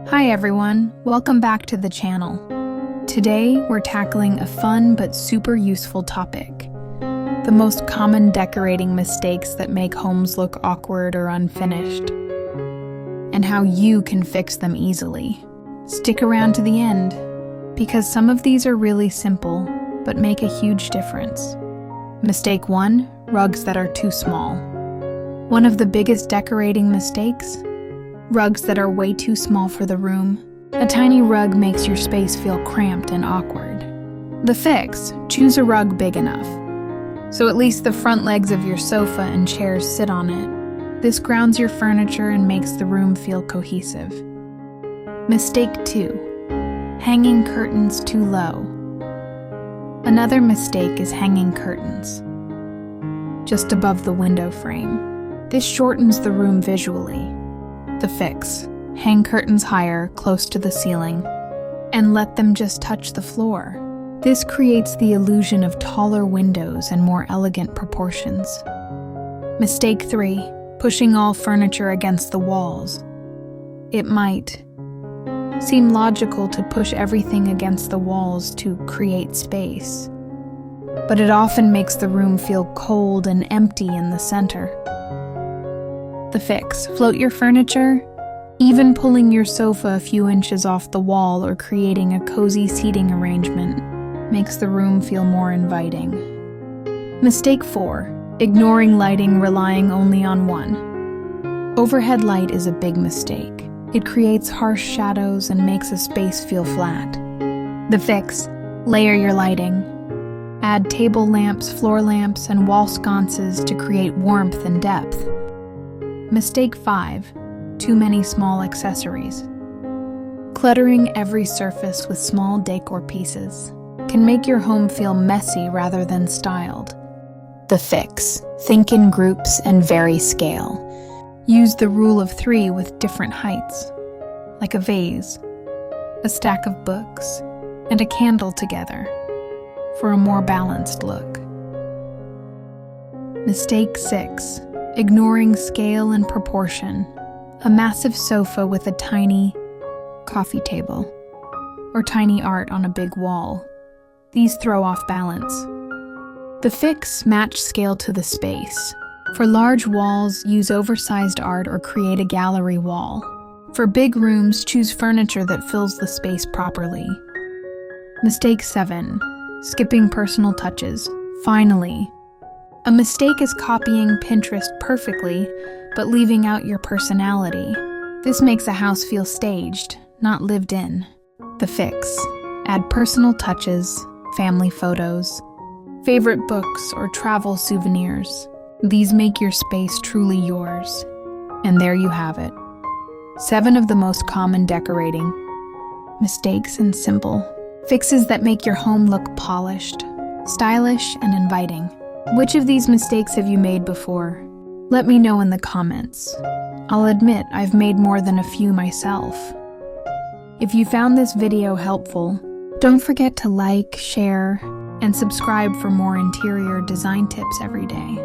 Hi everyone, welcome back to the channel. Today we're tackling a fun but super useful topic. The most common decorating mistakes that make homes look awkward or unfinished. And how you can fix them easily. Stick around to the end, because some of these are really simple, but make a huge difference. Mistake 1, rugs that are too small. One of the biggest decorating mistakes? Rugs that are way too small for the room. A tiny rug makes your space feel cramped and awkward. The fix: choose a rug big enough, so at least the front legs of your sofa and chairs sit on it. This grounds your furniture and makes the room feel cohesive. Mistake 2, hanging curtains too low. Another mistake is hanging curtains just above the window frame. This shortens the room visually. The fix: hang curtains higher, close to the ceiling, and let them just touch the floor. This creates the illusion of taller windows and more elegant proportions. Mistake 3, pushing all furniture against the walls. It might seem logical to push everything against the walls to create space, but it often makes the room feel cold and empty in the center. The fix: float your furniture. Even pulling your sofa a few inches off the wall or creating a cozy seating arrangement makes the room feel more inviting. Mistake 4, ignoring lighting, relying only on one. Overhead light is a big mistake. It creates harsh shadows and makes a space feel flat. The fix: layer your lighting. Add table lamps, floor lamps, and wall sconces to create warmth and depth. Mistake 5, too many small accessories. Cluttering every surface with small decor pieces can make your home feel messy rather than styled. The fix: think in groups and vary scale. Use the rule of 3 with different heights, like a vase, a stack of books, and a candle together for a more balanced look. Mistake 6, ignoring scale and proportion. A massive sofa with a tiny coffee table, or tiny art on a big wall. These throw off balance. The fix: match scale to the space. For large walls, use oversized art or create a gallery wall. For big rooms, choose furniture that fills the space properly. Mistake 7, skipping personal touches. Finally, a mistake is copying Pinterest perfectly, but leaving out your personality. This makes a house feel staged, not lived in. The fix: add personal touches, family photos, favorite books, or travel souvenirs. These make your space truly yours. And there you have it. 7 of the most common decorating mistakes and simple fixes that make your home look polished, stylish, and inviting. Which of these mistakes have you made before? Let me know in the comments. I'll admit I've made more than a few myself. If you found this video helpful, don't forget to like, share, and subscribe for more interior design tips every day.